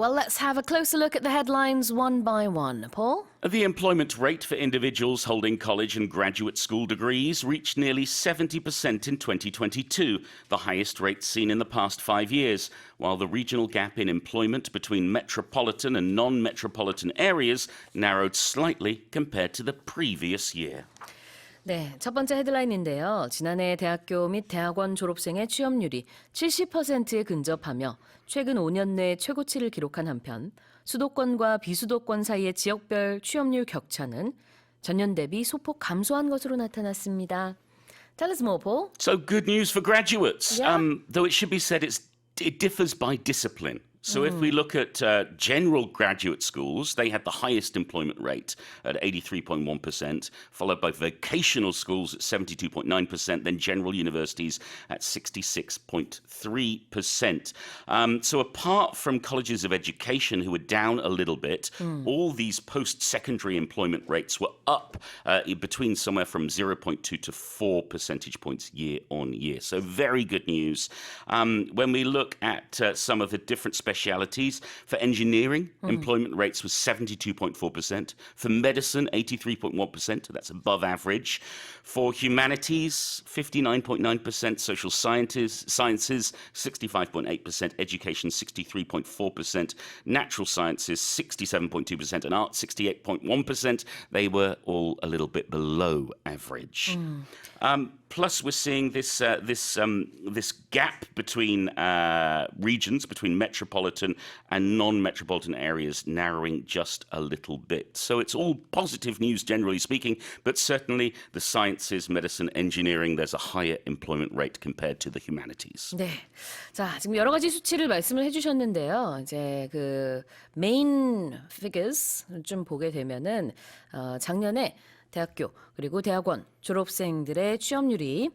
Well, let's have a closer look at the headlines one by one. Paul? The employment rate for individuals holding college and graduate school degrees reached nearly 70% in 2022, the highest rate seen in the past 5 years, while the regional gap in employment between metropolitan and non-metropolitan areas narrowed slightly compared to the previous year. 네, 첫 번째 헤드라인인데요. 지난해 대학교 및 대학원 졸업생의 취업률이 70%에 근접하며 최근 5년 내 최고치를 기록한 한편 수도권과 비수도권 사이의 지역별 취업률 격차는 전년 대비 소폭 감소한 것으로 나타났습니다. Tell us more, Paul. So good news for graduates, Yeah. though it should be said it differs by discipline. So if we look at general graduate schools, they had the highest employment rate at 83.1%, followed by vocational schools at 72.9%, then general universities at 66.3%. So apart from colleges of education who were down a little bit, all these post-secondary employment rates were up between somewhere from 0.2 to 4 percentage points year on year. So very good news. When we look at some of the different specialities, for engineering, employment rates was 72.4%. For medicine, 83.1%. That's above average. For humanities, 59.9%. Social sciences, 65.8%. Education, 63.4%. Natural sciences, 67.2%. And art, 68.1%. They were all a little bit below average. Plus, we're seeing this gap between regions, between metropolitan and non-metropolitan areas, narrowing just a little bit. So it's all positive news, generally speaking, but certainly the sciences, medicine, engineering, there's a higher employment rate compared to the humanities. 네. 자, 지금 여러 가지 수치를 말씀을 해주셨는데요. 이제 그 메인 figures 좀 보게 되면은 작년에 대학교 그리고 대학원 졸업생들의 취업률이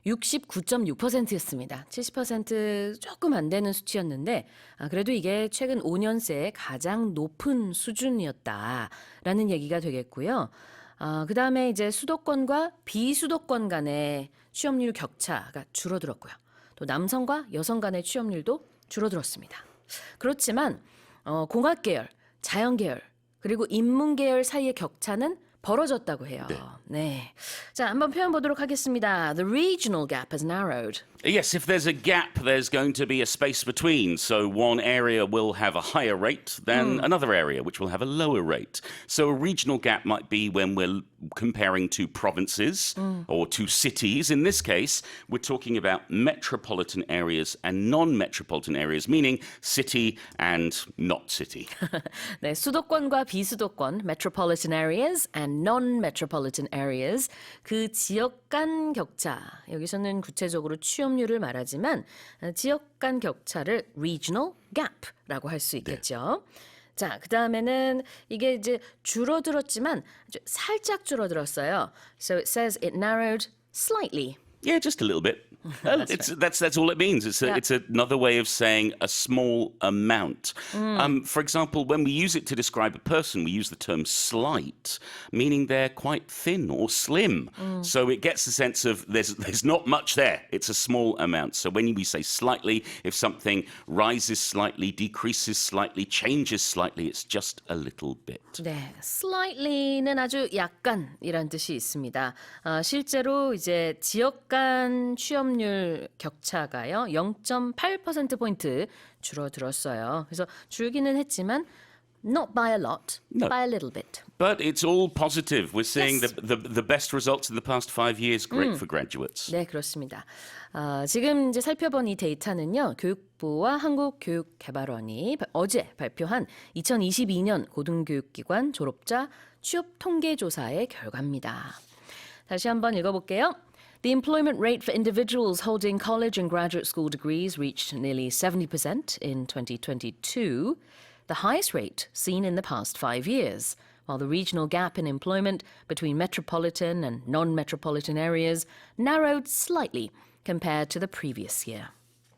69.6%였습니다. 70% 조금 안 되는 수치였는데 그래도 이게 최근 5년 새에 가장 높은 수준이었다라는 얘기가 되겠고요. 그다음에 이제 수도권과 비수도권 간의 취업률 격차가 줄어들었고요. 또 남성과 여성 간의 취업률도 줄어들었습니다. 그렇지만 공학 계열, 자연 계열, 그리고 인문 계열 사이의 격차는 벌어졌다고 해요. 네. 자, 한번 표현 보도록 하겠습니다. The regional gap has narrowed. Yes, if there's a gap, there's going to be a space between. So one area will have a higher rate than another area, which will have a lower rate. So a regional gap might be when we're comparing two provinces or two cities. In this case, we're talking about metropolitan areas and non-metropolitan areas, meaning city and not city. 네, 수도권과 비수도권, metropolitan areas and non-metropolitan areas, 그 지역 간 격차, 여기서는 구체적으로 취업률을 말하지만 지역 간 격차를 regional gap라고 할 수 있겠죠. 자, 그 다음에는 이게 이제 줄어들었지만 아주 살짝 줄어들었어요. So it says it narrowed slightly. Yeah, just a little bit. That's all it means. It's another way of saying a small amount. For example, when we use it to describe a person, we use the term slight, meaning they're quite thin or slim. So it gets the sense of there's not much there. It's a small amount. So when we say slightly, if something rises slightly, decreases slightly, changes slightly, it's just a little bit. 네, slightly는 아주 약간이란 뜻이 있습니다. 실제로 이제 지역 간 취업률 격차가요 0.8%포인트 줄어들었어요. 그래서 줄기는 했지만 not by a lot, by a little bit. But it's all positive. We're seeing the best results in the past 5 years. Great for graduates. 네, 그렇습니다. 지금 이제 살펴본 이 데이터는요. 교육부와 한국교육개발원이 어제 발표한 2022년 고등교육기관 졸업자 취업 통계조사의 결과입니다. 다시 한번 읽어볼게요. The employment rate for individuals holding college and graduate school degrees reached nearly 70% in 2022, the highest rate seen in the past 5 years, while the regional gap in employment between metropolitan and non-metropolitan areas narrowed slightly compared to the previous year.